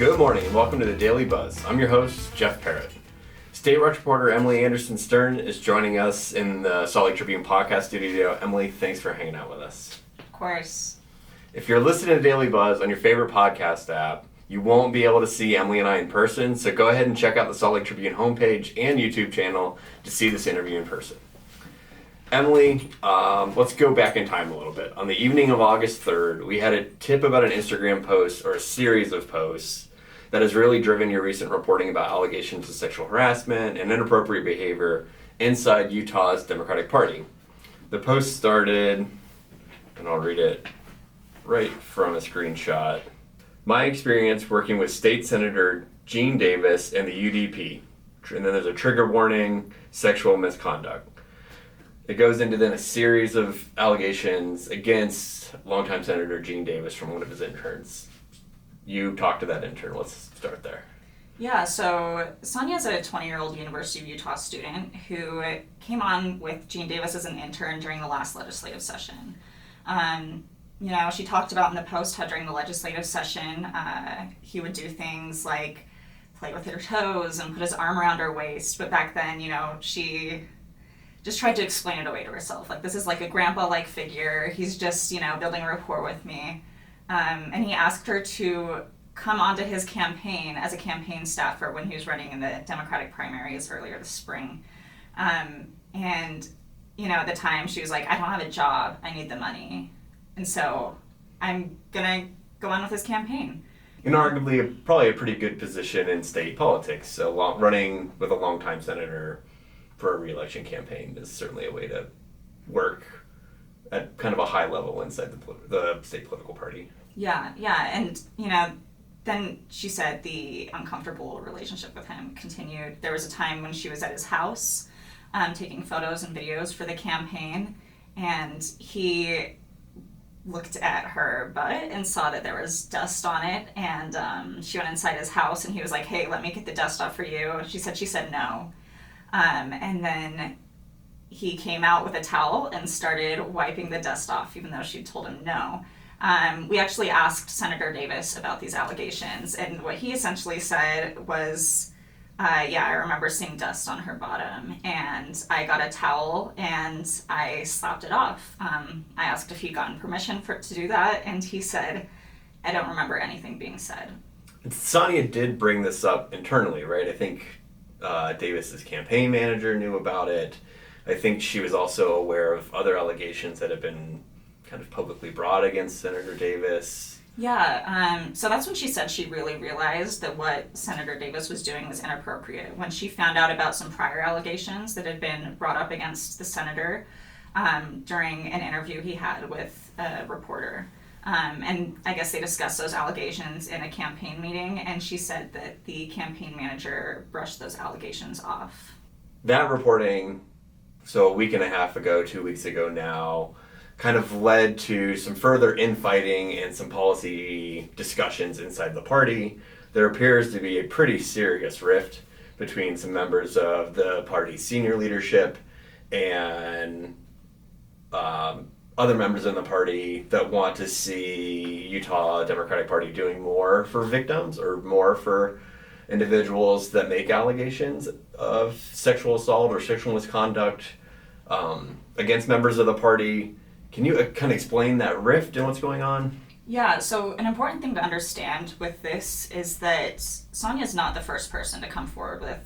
Good morning and welcome to the Daily Buzz. I'm your host, Jeff Parrott. Statewatch reporter Emily Anderson-Stern is joining us in the Salt Lake Tribune podcast studio. Emily, thanks for hanging out with us. Of course. If you're listening to Daily Buzz on your favorite podcast app, you won't be able to see Emily and I in person, so go ahead and check out the Salt Lake Tribune homepage and YouTube channel to see this interview in person. Emily, let's go back in time a little bit. On the evening of August 3rd, we had a tip about an Instagram post, or a series of posts, that has really driven your recent reporting about allegations of sexual harassment and inappropriate behavior inside Utah's Democratic Party. The post started, and I'll read it right from a screenshot. My experience working with State Senator Gene Davis and the UDP. And then there's a trigger warning, sexual misconduct. It goes into then a series of allegations against longtime Senator Gene Davis from one of his interns. You talked to that intern. Let's start there. Yeah, so Sonia's a 20-year-old University of Utah student who came on with Gene Davis as an intern during the last legislative session. She talked about in the post how during the legislative session, he would do things like play with her toes and put his arm around her waist. But back then, she just tried to explain it away to herself. Like, this is like a grandpa-like figure. He's just, building a rapport with me. And he asked her to come onto his campaign as a campaign staffer when he was running in the Democratic primaries earlier this spring. At the time she was like, I don't have a job, I need the money. And so I'm gonna go on with his campaign. Inarguably, probably a pretty good position in state politics. So running with a longtime senator for a re-election campaign is certainly a way to work at kind of a high level inside the state political party. Yeah, and then she said the uncomfortable relationship with him continued. There was a time when she was at his house taking photos and videos for the campaign, and he looked at her butt and saw that there was dust on it, and she went inside his house and he was like, hey, let me get the dust off for you. She said no. And then he came out with a towel and started wiping the dust off, even though she told him no. We actually asked Senator Davis about these allegations, and what he essentially said was, I remember seeing dust on her bottom, and I got a towel and I slapped it off. I asked if he'd gotten permission to do that, and he said, I don't remember anything being said. Sonia did bring this up internally, right? I think Davis's campaign manager knew about it. I think she was also aware of other allegations that have been kind of publicly brought against Senator Davis. Yeah, so that's when she said she really realized that what Senator Davis was doing was inappropriate. When she found out about some prior allegations that had been brought up against the senator during an interview he had with a reporter. And I guess they discussed those allegations in a campaign meeting, and she said that the campaign manager brushed those allegations off. That reporting, so a week and a half ago, 2 weeks ago now, kind of led to some further infighting and some policy discussions inside the party. There appears to be a pretty serious rift between some members of the party's senior leadership and other members in the party that want to see Utah Democratic Party doing more for victims or more for individuals that make allegations of sexual assault or sexual misconduct against members of the party. Can you kind of explain that rift and what's going on? Yeah, so an important thing to understand with this is that Sonia's not the first person to come forward with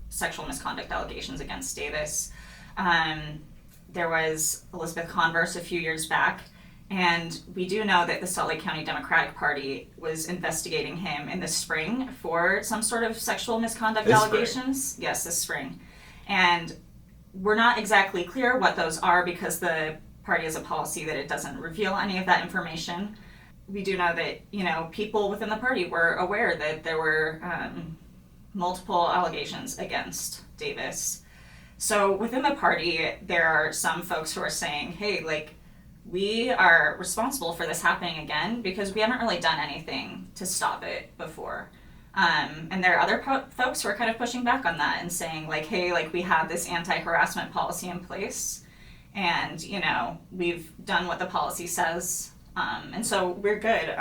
sexual misconduct allegations against Davis. There was Elizabeth Converse a few years back, and we do know that the Salt Lake County Democratic Party was investigating him in the spring for some sort of sexual misconduct allegations. Yes, this spring. And we're not exactly clear what those are because the party has a policy that it doesn't reveal any of that information. We do know that, people within the party were aware that there were multiple allegations against Davis. So within the party, there are some folks who are saying, hey, we are responsible for this happening again because we haven't really done anything to stop it before. And there are other folks who are kind of pushing back on that and saying hey, we have this anti-harassment policy in place and, we've done what the policy says. And so we're good.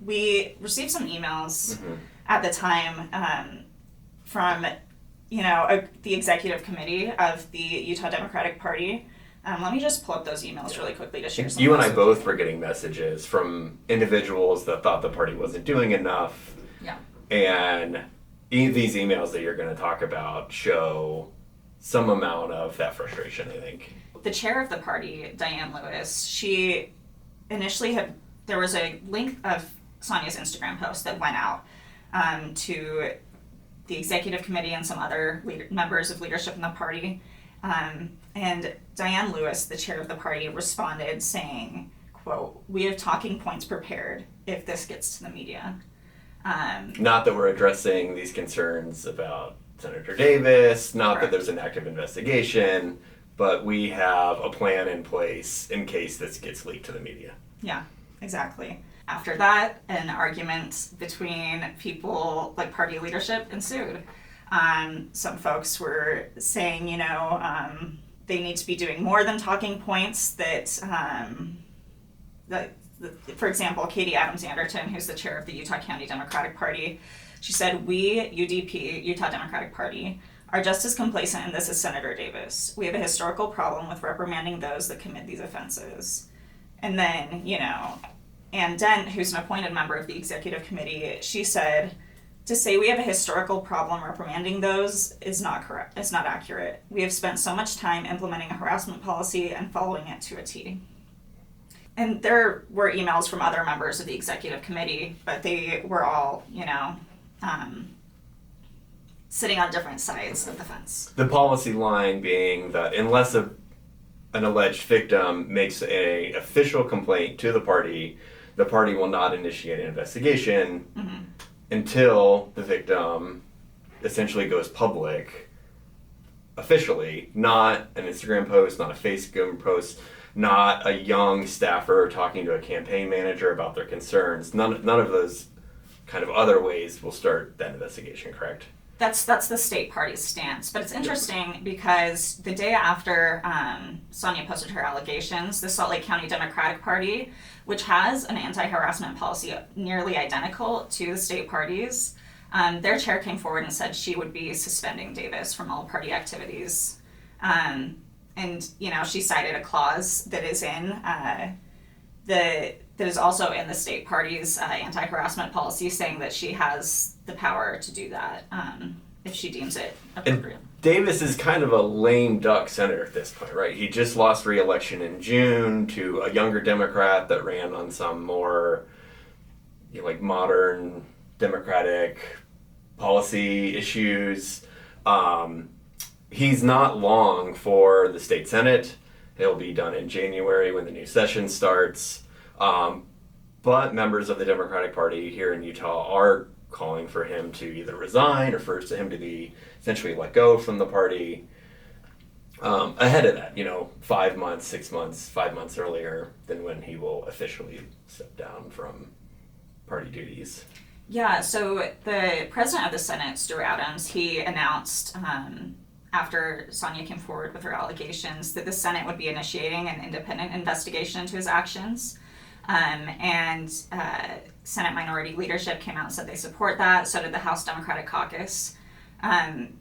We received some emails at the time from, the executive committee of the Utah Democratic Party. Let me just pull up those emails really quickly to share some. You and I both were getting messages from individuals that thought the party wasn't doing enough. Yeah. And these emails that you're going to talk about show some amount of that frustration, I think. The chair of the party, Diane Lewis, she initially there was a link of Sonia's Instagram post that went out to the executive committee and some other members of leadership in the party. And Diane Lewis, the chair of the party, responded saying, quote, "We have talking points prepared if this gets to the media." Not that we're addressing these concerns about Senator Davis, not that there's an active investigation, but we have a plan in place in case this gets leaked to the media. Yeah, exactly. After that, an argument between people, like party leadership, ensued. Some folks were saying, they need to be doing more than talking points, for example, Katie Adams-Anderton, who's the chair of the Utah County Democratic Party, she said, "We, UDP, Utah Democratic Party, are just as complacent in this as Senator Davis. We have a historical problem with reprimanding those that commit these offenses." And then, Ann Dent, who's an appointed member of the executive committee, she said, "To say we have a historical problem reprimanding those is not correct. It's not accurate. We have spent so much time implementing a harassment policy and following it to a T." And there were emails from other members of the executive committee, but they were all, sitting on different sides of the fence. The policy line being that unless an alleged victim makes an official complaint to the party will not initiate an investigation until the victim essentially goes public officially, not an Instagram post, not a Facebook post, not a young staffer talking to a campaign manager about their concerns. None of those kind of other ways will start that investigation, correct? That's the state party's stance. But it's interesting because the day after Sonia posted her allegations, the Salt Lake County Democratic Party, which has an anti-harassment policy nearly identical to the state party's, their chair came forward and said she would be suspending Davis from all party activities. And she cited a clause that is that is also in the state party's anti-harassment policy, saying that she has the power to do that if she deems it appropriate. And Davis is kind of a lame duck senator at this point, right? He just lost re-election in June to a younger Democrat that ran on some more modern Democratic policy issues. He's not long for the state Senate. He'll be done in January when the new session starts. But members of the Democratic Party here in Utah are calling for him to either resign or for him to be essentially let go from the party ahead of that, 5 months, 6 months, 5 months earlier than when he will officially step down from party duties. Yeah, so the president of the Senate, Stuart Adams, he announced after Sonia came forward with her allegations that the Senate would be initiating an independent investigation into his actions. And Senate minority leadership came out and said they support that. So did the House Democratic Caucus. And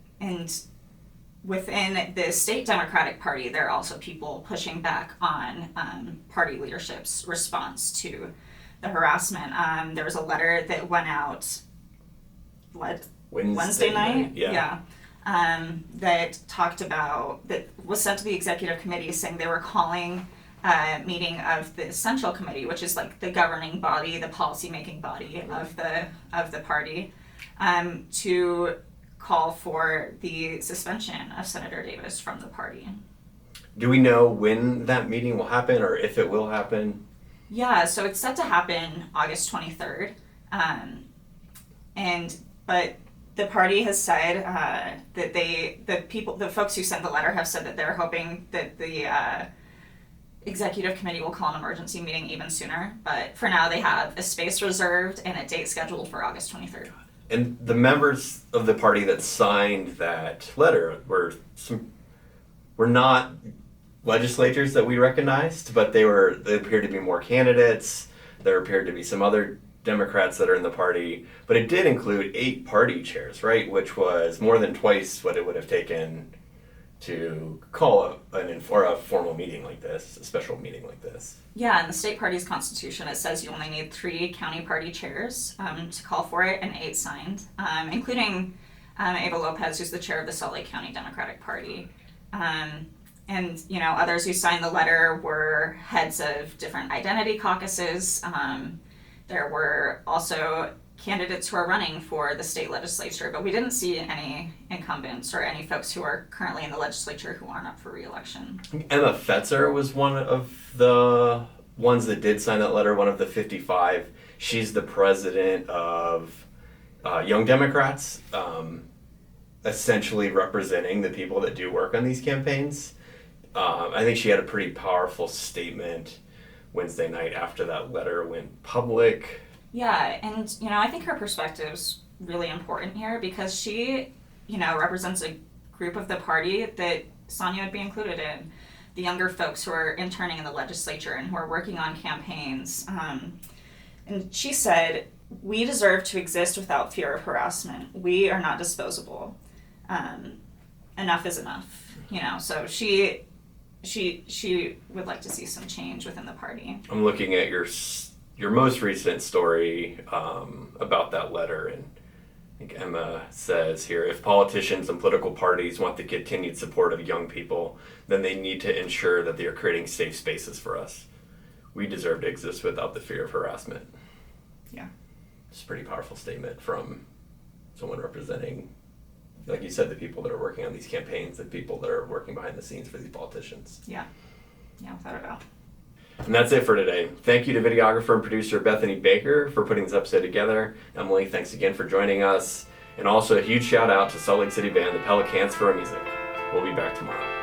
within the state Democratic Party, there are also people pushing back on party leadership's response to the harassment. There was a letter that went out Wednesday night? Yeah. That was sent to the executive committee saying they were calling a meeting of the Central Committee, which is like the governing body, the policy-making body of the party, to call for the suspension of Senator Davis from the party. Do we know when that meeting will happen or if it will happen? Yeah, so it's set to happen August 23rd. But the party has said that the folks who sent the letter have said that they're hoping that the executive committee will call an emergency meeting even sooner. But for now, they have a space reserved and a date scheduled for August 23rd. And the members of the party that signed that letter were not legislators that we recognized, but they appeared to be more candidates. There appeared to be some other Democrats that are in the party, but it did include 8 party chairs, right? Which was more than twice what it would have taken to call a formal meeting like this, a special meeting like this. Yeah, in the state party's constitution, it says you only need 3 county party chairs to call for it, and 8 signed, including Ava Lopez, who's the chair of the Salt Lake County Democratic Party. And, you know, others who signed the letter were heads of different identity caucuses. There were also candidates who are running for the state legislature, but we didn't see any incumbents or any folks who are currently in the legislature who aren't up for re-election. Emma Fetzer was one of the ones that did sign that letter, one of the 55. She's the president of Young Democrats, essentially representing the people that do work on these campaigns. I think she had a pretty powerful statement Wednesday night after that letter went public. Yeah, and, you know, I think her perspective's really important here because she, you know, represents a group of the party that Sonia would be included in. The younger folks who are interning in the legislature and who are working on campaigns. And she said, "We deserve to exist without fear of harassment. We are not disposable. Enough is enough." You know, so she would like to see some change within the party. I'm looking at your most recent story about that letter, and I think Emma says here, if politicians and political parties want the continued support of young people, then they need to ensure that they are creating safe spaces for us. We deserve to exist without the fear of harassment. Yeah. It's a pretty powerful statement from someone representing, like you said, the people that are working on these campaigns, the people that are working behind the scenes for these politicians. Yeah, without a doubt. And that's it for today. Thank you to videographer and producer Bethany Baker for putting this episode together. Emily, thanks again for joining us. And also a huge shout out to Salt Lake City band, the Pelicans, for our music. We'll be back tomorrow.